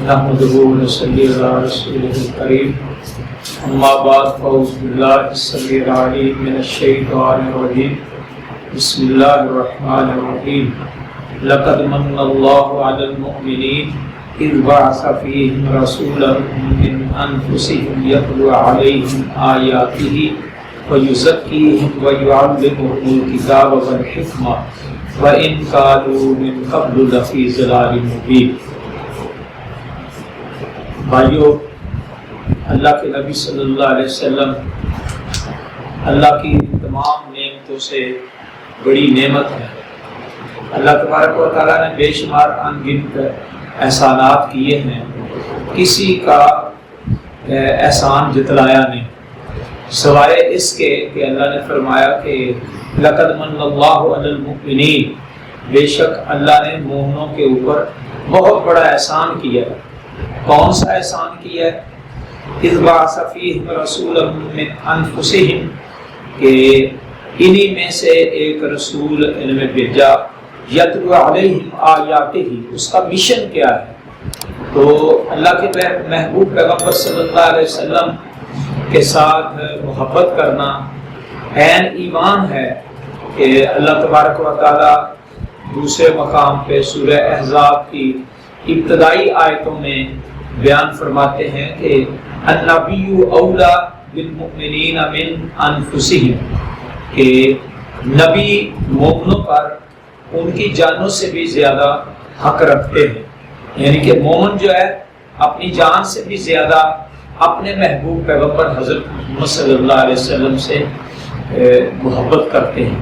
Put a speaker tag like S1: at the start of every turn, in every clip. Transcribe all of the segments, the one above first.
S1: نحمده ونصلي على رسوله الكريم اما بعد فاعوذ بالله السميع العليم من الشيطان الرجيم بسم الله الرحمن الرحيم لقد من الله على المؤمنين اذ بعث فيهم رسولا من انفسهم يتلو عليهم آياته ويزكيهم ويعلمهم الكتاب والحكمة وإن كانوا من قبل لفي ضلال مبين۔ بھائیو، اللہ کے نبی صلی اللہ علیہ وسلم اللہ کی تمام نعمتوں سے بڑی نعمت ہے۔ اللہ تبارک و تعالیٰ نے بے شمار ان گنت احسانات کیے ہیں، کسی کا احسان جتلایا نہیں، سوائے اس کے کہ اللہ نے فرمایا کہ لقد من اللہ علی المؤمنین، بے شک اللہ نے مومنوں کے اوپر بہت بڑا احسان کیا ہے۔ کون سا احسان کیا ہے؟ اذ بعث فیہم رسولا من انفسہم، کہ انہی میں سے ایک رسول ان میں بھیجا، یتلو علیہم آیاتہ، اس کا مشن کیا ہے؟ تو اللہ کے محبوب پیغمبر صلی اللہ علیہ وسلم کے ساتھ محبت کرنا عین ایمان ہے کہ اللہ تبارک و تعالیٰ دوسرے مقام پہ سورہ احزاب کی ابتدائی آیتوں میں بیان فرماتے ہیں کہ النبی اولا بالمؤمنین من انفسہم، کہ نبی مومنوں پر ان کی جانوں سے بھی زیادہ حق رکھتے ہیں، یعنی کہ مومن جو ہے اپنی جان سے بھی زیادہ اپنے محبوب پیغمبر حضرت محمد صلی اللہ علیہ وسلم سے محبت کرتے ہیں۔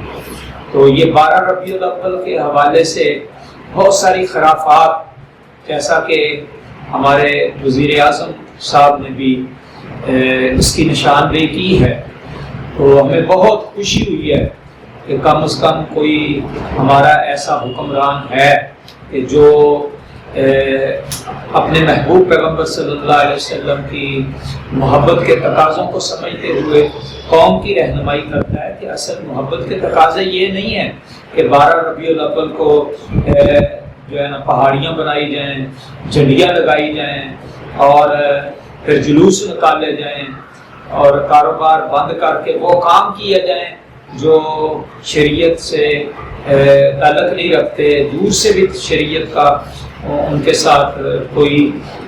S1: تو یہ 12 ربیع الاول کے حوالے سے بہت ساری خرافات، جیسا کہ ہمارے وزیر اعظم صاحب نے بھی اس کی نشاندہی کی ہے، تو ہمیں بہت خوشی ہوئی ہے کہ کم از کم کوئی ہمارا ایسا حکمران ہے کہ جو اپنے محبوب پیغمبر صلی اللہ علیہ وسلم کی محبت کے تقاضوں کو سمجھتے ہوئے قوم کی رہنمائی کرتا ہے کہ اصل محبت کے تقاضے یہ نہیں ہیں کہ 12 ربیع الاول کو جو ہے نا پہاڑیاں بنائی جائیں، جھنڈیاں لگائی جائیں اور پھر جلوس نکالے جائیں اور کاروبار بند کر کے وہ کام کیے جائیں جو شریعت سے تعلق نہیں رکھتے، دور سے بھی شریعت کا ان کے ساتھ کوئی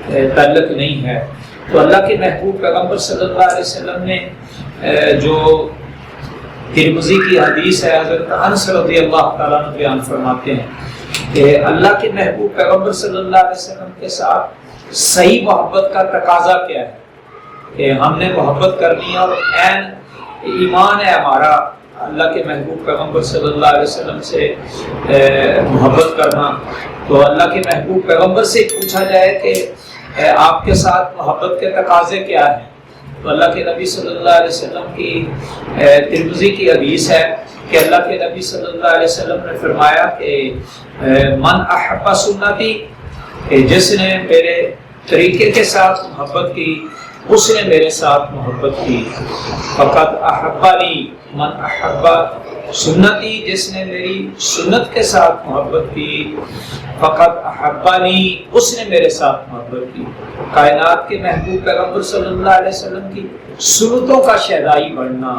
S1: تعلق نہیں ہے۔ تو اللہ کے محبوب پیغمبر صلی اللہ علیہ وسلم نے جو ترمذی کی حدیث ہے، حضرت انس رضی اللہ تعالیٰ عنہ بیان فرماتے ہیں کہ اللہ کے محبوب پیغمبر صلی اللہ علیہ وسلم کے ساتھ صحیح محبت کا تقاضا کیا ہے کہ ہم نے محبت کرنی ہے، اور عین ایمان ہے ہمارا اللہ کے محبوب پیغمبر صلی اللہ علیہ وسلم سے محبت کرنا۔ تو اللہ کے محبوب پیغمبر سے پوچھا جائے کہ آپ کے ساتھ محبت کے تقاضے کیا ہیں، تو اللہ کے نبی صلی اللہ علیہ وسلم کی ترمذی کی حدیث ہے کہ اللہ کے نبی صلی اللہ علیہ وسلم نے فرمایا کہ من احب سنتی، جس نے میرے طریقے کے ساتھ محبت کی اس نے میرے ساتھ محبت کی۔ فقط احبانی، من احب سنتی، جس نے میری سنت کے ساتھ محبت کی، فقط احبانی، اس نے میرے ساتھ محبت کی۔ کائنات کے محبوب پیغمبر صلی اللہ علیہ وسلم کی سنتوں کا شیدائی بننا،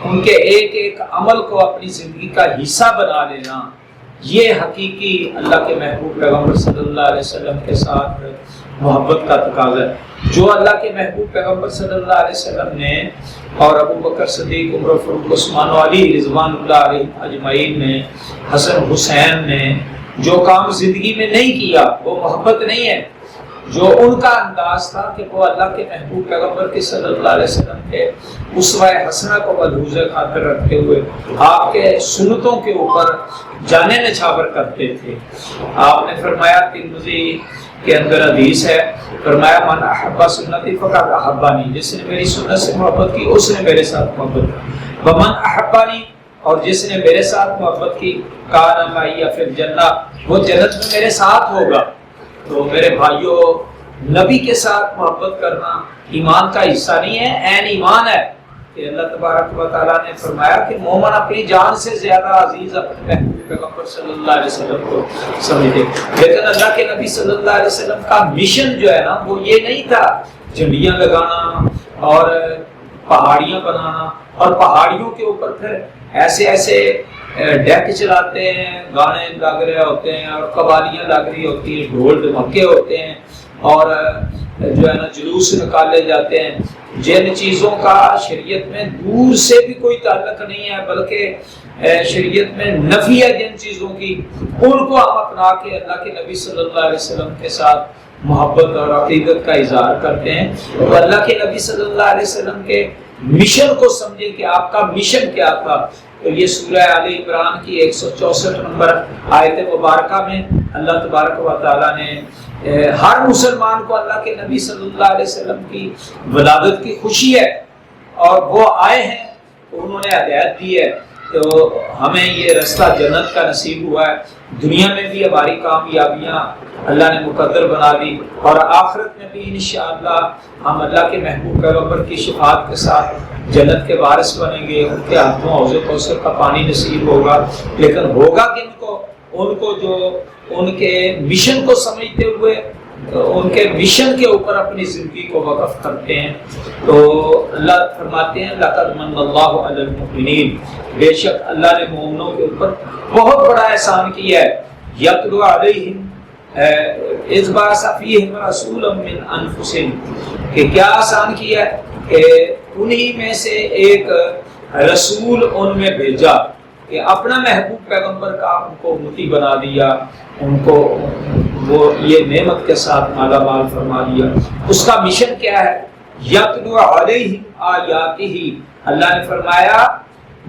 S1: ان کے ایک ایک عمل کو اپنی زندگی کا حصہ بنا لینا، یہ حقیقی اللہ کے محبوب پیغمبر صلی اللہ علیہ وسلم کے ساتھ محبت کا تقاضا ہے۔ جو اللہ کے محبوب پیغمبر صلی اللہ علیہ وسلم نے اور ابو بکر صدیق، عمر فاروق، عثمان و علی رضوان اللہ علیہ اجمعین نے، حسن حسین نے جو کام زندگی میں نہیں کیا وہ محبت نہیں ہے۔ جو ان کا انداز تھا کہ وہ اللہ کے محبوب پیغمبر کے صلی اللہ علیہ وسلم کے اسوہ حسنہ کو ملحوظ خاطر رکھتے ہوئے آپ کے سنتوں کے اوپر جانے نچھاور کرتے تھے۔ آپ نے فرمایا، ترمذی کے اندر حدیث ہے، فرمایا من احب سنتی فقط احبانی، جس نے میری سنت سے محبت کی اس نے میرے ساتھ محبت کی۔ ومن احبانی، اور جس نے میرے ساتھ محبت کی، کان معی فی الجنہ، وہ جنت میں میرے ساتھ ہوگا۔ تو میرے بھائیوں، نبی کے ساتھ محبت کرنا ایمان کا حصہ نہیں ہے، عین ایمان ہے کہ اللہ تبارک و تعالیٰ نے فرمایا کہ مومن اپنی جان سے زیادہ عزیز اپنے محبوب پیغمبر صلی اللہ علیہ وسلم کو سمجھے، لیکن اللہ کے نبی صلی اللہ علیہ وسلم کا مشن جو ہے نا وہ یہ نہیں تھا جھنڈیاں لگانا اور پہاڑیاں بنانا، اور پہاڑیوں کے اوپر پھر ایسے ایسے ڈیک چلاتے ہیں، گانے لگ رہے ہوتے ہیں اور قوالیاں لگ رہی ہوتی ہیں، ڈھول ڈھمکے ہوتے ہیں اور جو ہے نا جلوس نکالے جاتے ہیں، جن چیزوں کا شریعت میں دور سے بھی کوئی تعلق نہیں ہے، بلکہ شریعت میں نفی ہے جن چیزوں کی، ان کو ہم اپنا کے اللہ کے نبی صلی اللہ علیہ وسلم کے ساتھ محبت اور عقیدت کا اظہار کرتے ہیں۔ تو اللہ کے نبی صلی اللہ علیہ وسلم کے مشن کو سمجھیں کہ آپ کا مشن کیا تھا۔ تو یہ سورہ آل عمران کی 164 نمبر آیت مبارکہ میں اللہ تبارک و تعالیٰ نے ہر مسلمان کو اللہ کے نبی صلی اللہ علیہ وسلم کی ولادت کی خوشی ہے اور وہ آئے ہیں، انہوں نے ہدایت دی ہے، تو ہمیں یہ رستہ جنت کا نصیب ہوا ہے۔ دنیا میں بھی ہماری کامیابیاں اللہ نے مقدر بنا دی، اور آخرت میں بھی انشاءاللہ ہم اللہ کے محبوب پیغمبر کی شفاعت کے ساتھ جنت کے وارث بنیں گے، ان کے ہاتھوں حوض کوثر کا پانی نصیب ہوگا۔ لیکن ہوگا کن کو؟ ان کو جو ان کے مشن کو سمجھتے ہوئے ان کے مشن کے اوپر اپنی زندگی کو وقف کرتے ہیں۔ تو اللہ فرماتے ہیں لَقَدْ مَنَّ اللَّهُ عَلَى الْمُؤْمِنِينَ، بے شک اللہ نے مومنوں کے اوپر بہت بڑا احسان کیا ہے۔ يَتْلُو عَلَيْهِمْ إِذْ بَعَثَ فِيهِمْ رَسُولًا مِّنْ أَنفُسِهِمْ، کہ کیا آسان کیا ہے کہ انہی میں سے ایک رسول ان میں بھیجا، کہ اپنا محبوب پیغمبر کا ان کو امتی بنا دیا، ان کو وہ یہ نعمت کے ساتھ مالا مال فرما دیا۔ اس کا مشن کیا ہے؟ یتلو علیہم آیاتہ، اللہ نے فرمایا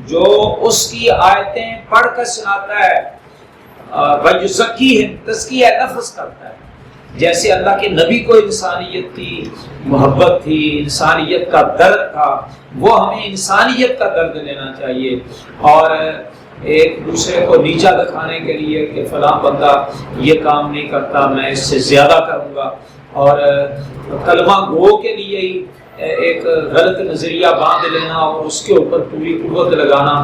S1: جو اس کی آیتیں پڑھ کر سناتا ہے، ویزکیہم، تزکیہ نفس کرتا ہے۔ جیسے اللہ کے نبی کو انسانیت کی محبت تھی، انسانیت کا درد تھا، وہ ہمیں انسانیت کا درد لینا چاہیے، اور ایک دوسرے کو نیچا دکھانے کے لیے کہ فلاں بندہ یہ کام نہیں کرتا میں اس سے زیادہ کروں گا، اور کلمہ گو کے لیے ہی ایک غلط نظریہ باندھ لینا اور اس کے اوپر پوری قوت لگانا،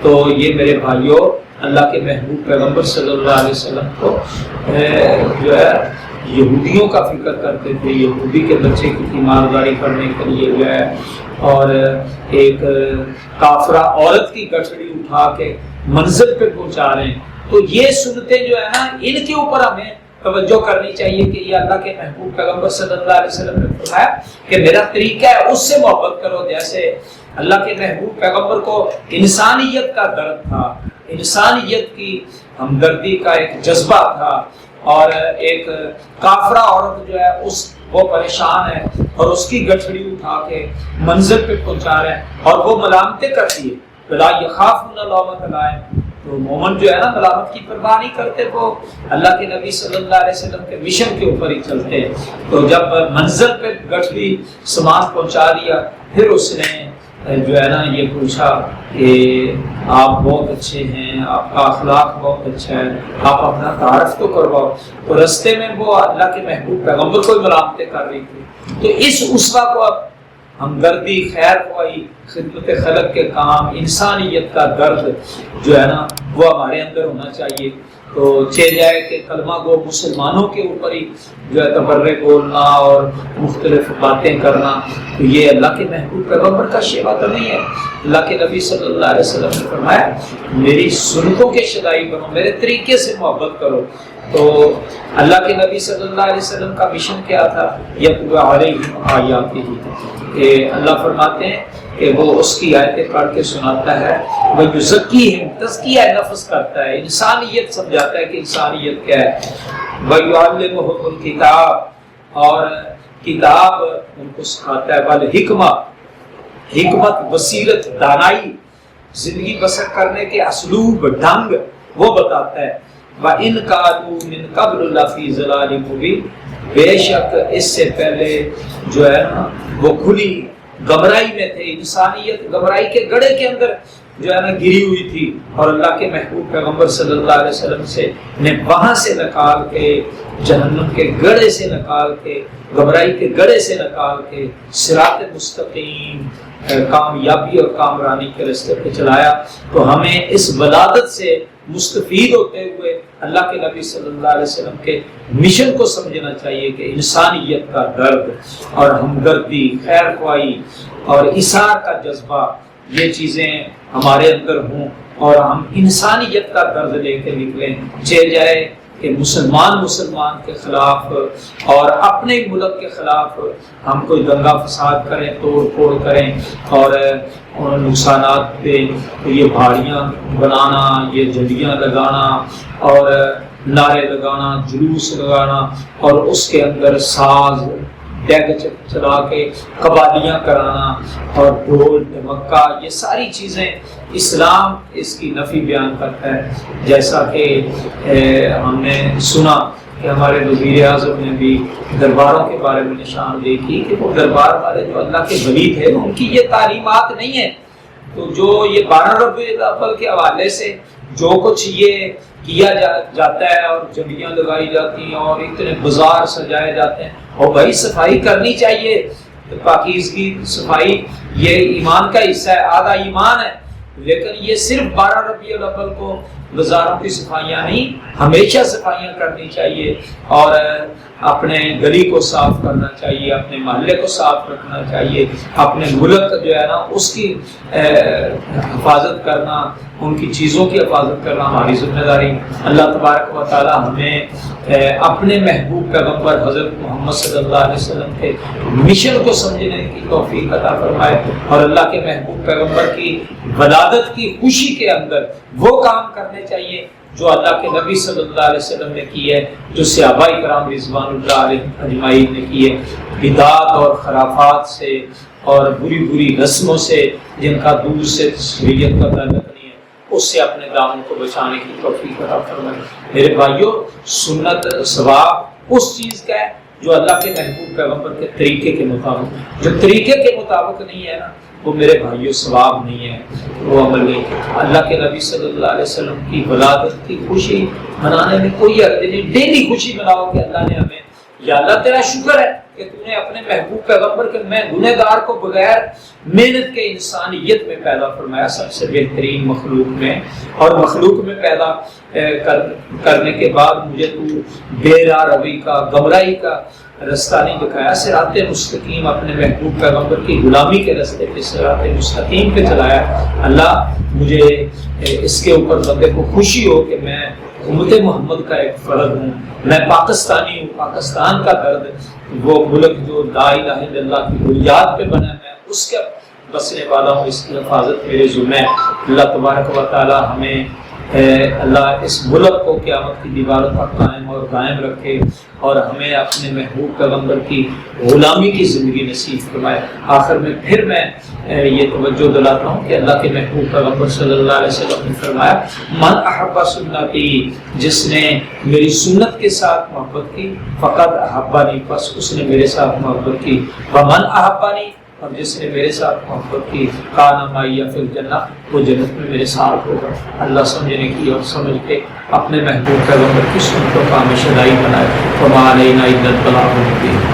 S1: تو یہ میرے بھائیوں اللہ کے محبوب پیغمبر صلی اللہ علیہ وسلم کو جو ہے یہودیوں کا فکر کرتے تھے، یہودی کے بچے کی تیمارداری کرنے کے لیے جو ہے، اور ایک کافرہ عورت کی گٹھڑی اٹھا کے منزل پہ پہنچا رہے ہیں۔ تو یہ سنتیں جو ہے نا ان کے اوپر ہمیں توجہ کرنی چاہیے کہ یہ اللہ کے محبوب پیغمبر صلی اللہ علیہ وسلم نے فرمایا کہ میرا طریقہ ہے اس سے محبت کرو، جیسے اللہ کے محبوب پیغمبر کو انسانیت کا درد تھا، انسانیت کی ہمدردی کا ایک جذبہ تھا، اور ایک کافرہ عورت جو ہے وہ پریشان ہے اور اس کی گٹھڑی اٹھا کے منزل پہ پہنچا رہے ہیں، اور وہ ملامتیں کرتی ہے، فلا یخافون لومۃ لائم، تو مومن جو ہے نا ملامت کی پرواہ نہیں کرتے، وہ اللہ کے نبی صلی اللہ علیہ وسلم کے مشن کے اوپر ہی چلتے ہیں۔ تو جب منزل پہ گٹھڑی سامان پہنچا دیا، پھر اس نے جو ہے نا یہ پوچھا کہ آپ بہت اچھے ہیں، آپ کا اخلاق بہت اچھا ہے، آپ اپنا تعارف تو کرواؤ۔ تو رستے میں وہ اللہ کے محبوب پیغمبر کو ملامتیں کر رہی تھی۔ تو اس اسوہ کو اب ہمدردی، خیر خواہی، خدمت خلق کے کام، انسانیت کا درد جو ہے نا وہ ہمارے اندر ہونا چاہیے۔ تو چل جائے کہ کلمہ گو مسلمانوں کے اوپر ہی جو ہے تبرک بولنا اور مختلف باتیں کرنا، تو یہ اللہ کے محبوب پیغمبر کا شیوا تو نہیں ہے۔ اللہ کے نبی صلی اللہ علیہ وسلم نے فرمایا میری سنتوں کے شدائی بنو، میرے طریقے سے محبت کرو۔ تو اللہ کے نبی صلی اللہ علیہ وسلم کا مشن کیا تھا؟ یتلو علیہم آیاتہ، کہ اللہ فرماتے ہیں کہ وہ اس کی آیتیں پڑھ کے سناتا ہے، وَيُزَكِّيهِمْ، تزکیہ نفس کرتا ہے، انسانیت سمجھاتا ہے کہ انسانیت کیا ہے، وَيُعَلِّمُهُمُ الْكِتَابَ، اور کتاب ان کو سکھاتا ہے، والحکمہ، حکمت، بصیرت، دانائی، زندگی بسر کرنے کے اسلوب، ڈھنگ وہ بتاتا ہے، وَإِنْ كَانُوا مِنْ قَبْلُ لَفِي ضَلَالٍ مُبِينٍ، بے شک اس سے پہلے جو ہے نا وہ کھلی گمراہی میں تھے، انسانیت گمراہی کے گڑھے کے اندر جو ہے نا گری ہوئی تھی، اور اللہ کے محبوب پیغمبر صلی اللہ علیہ وسلم سے نے وہاں سے نکال کے، جہنم کے گڑھے سے نکال کے، گھبرائی کے گڑھے سے نکال کے صراط مستقیم، کامیابی اور کامرانی کے راستے پہ چلایا۔ تو ہمیں اس ولادت سے مستفید ہوتے ہوئے اللہ کے نبی صلی اللہ علیہ وسلم کے مشن کو سمجھنا چاہیے کہ انسانیت کا درد اور ہمدردی، خیر خواہی اور اثار کا جذبہ، یہ چیزیں ہمارے اندر ہوں اور ہم انسانیت کا درد لے کے نکلیں، چہ جائے کہ مسلمان کے خلاف اور اپنے ملک کے خلاف ہم کوئی دنگا فساد کریں، توڑ پھوڑ کریں اور نقصانات پہ یہ بھاڑیاں بنانا، یہ جھنڈیاں لگانا اور نعرے لگانا، جلوس لگانا اور اس کے اندر ساز ڈیگ چلا کے قوالیاں کرانا اور ڈھول ڈھمکا، یہ ساری چیزیں اسلام اس کی نفی بیان کرتا ہے۔ جیسا کہ ہم نے سنا کہ ہمارے وزیر اعظم نے بھی درباروں کے بارے میں نشاندہی کی کہ وہ دربار والے جو اللہ کے ولی تھے ان کی یہ تعلیمات نہیں ہے۔ تو جو یہ 12 ربیع الاول کے حوالے سے جو کچھ یہ کیا جاتا ہے اور جھنڈیاں لگائی جاتی ہیں اور اتنے بازار سجائے جاتے ہیں، اور بھائی صفائی کرنی چاہیے، پاکیزگی صفائی یہ ایمان کا حصہ ہے، آدھا ایمان ہے، لیکن یہ صرف 12 ربیع الاول کو بازاروں کی صفائیاں نہیں، ہمیشہ صفائیاں کرنی چاہیے اور اپنے گلی کو صاف کرنا چاہیے، اپنے محلے کو صاف رکھنا چاہیے، اپنے ملک جو ہے نا اس کی حفاظت کرنا، ان کی چیزوں کی حفاظت کرنا ہماری ذمہ داری۔ اللہ تبارک و تعالی ہمیں اپنے محبوب پیغمبر حضرت محمد صلی اللہ علیہ وسلم کے مشن کو سمجھنے کی توفیق عطا فرمائے اور اللہ کے محبوب پیغمبر کی ولادت کی خوشی کے اندر وہ کام کرنے چاہیے جو اللہ کے نبی صلی اللہ علیہ وسلم نے کی ہے، جو صحابہ کرام رضوان اللہ علیہم اجمعین نے کی ہے، بدعات اور خرافات سے اور بری رسموں سے جن کا دور سے شریعت کا تعلق نہیں ہے، اس سے اپنے دامن کو بچانے کی توفیق عطا فرمائے۔ میرے بھائیوں، سنت ثواب اس چیز کا ہے جو اللہ کے محبوب پیغمبر کے طریقے کے مطابق، جو طریقے کے مطابق نہیں ہے نا، وہ میرے بھائیوں ثواب نہیں ہے، وہ عمل نہیں۔ اللہ کے نبی صلی اللہ علیہ وسلم کی ولادت کی خوشی منانے میں کوئی حرج نہیں، ڈیلی خوشی مناؤ کہ اللہ نے ہمیں، یا اللہ تیرا شکر ہے کہ تو نے اپنے محبوب پیغمبر کے میں گنہگار کو بغیر محنت کے انسانیت میں پیدا فرمایا، سب سے بہترین مخلوق میں، اور مخلوق میں پیدا کرنے کے بعد مجھے تو بے راہ روی کا، گمراہی کا رستہ نہیں دکھایا، صراط مستقیم اپنے محبوب پیغمبر کی غلامی کے راستے پہ صراط مستقیم پہ چلایا۔ اللہ مجھے اس کے اوپر بندے کو خوشی ہو کہ میں امت محمد کا ایک فرد ہوں، میں پاکستانی ہوں، پاکستان کا درد، وہ ملک جو لا الہ الا اللہ کی بنیاد پہ بنا ہے اس کا بسنے والا ہوں، اس کی حفاظت میرے ذمہ ہے۔ اللہ تبارک و تعالی ہمیں اللہ اس ملک کو قیامت کی دیواروں پر قائم اور قائم رکھے اور ہمیں اپنے محبوب پیغمبر کی غلامی کی زندگی نصیب فرمائے۔ آخر میں پھر میں یہ توجہ دلاتا ہوں کہ اللہ کے محبوب پیغمبر صلی اللہ علیہ وسلم نے فرمایا، من احب سنتی، جس نے میری سنت کے ساتھ محبت کی، فقط احبانی، پس اس نے میرے ساتھ محبت کی، ومن احبانی، اور جس نے میرے ساتھ محبت کی، کان معی فی الجنہ، وہ جنت میں میرے ساتھ ہوگا۔ اللہ سمجھنے کی اور سمجھ کے اپنے محبوب پیغمبر کی سنتوں کا ہمیشہ دائی بنائے۔ وما علینا الا البلاغ المبین۔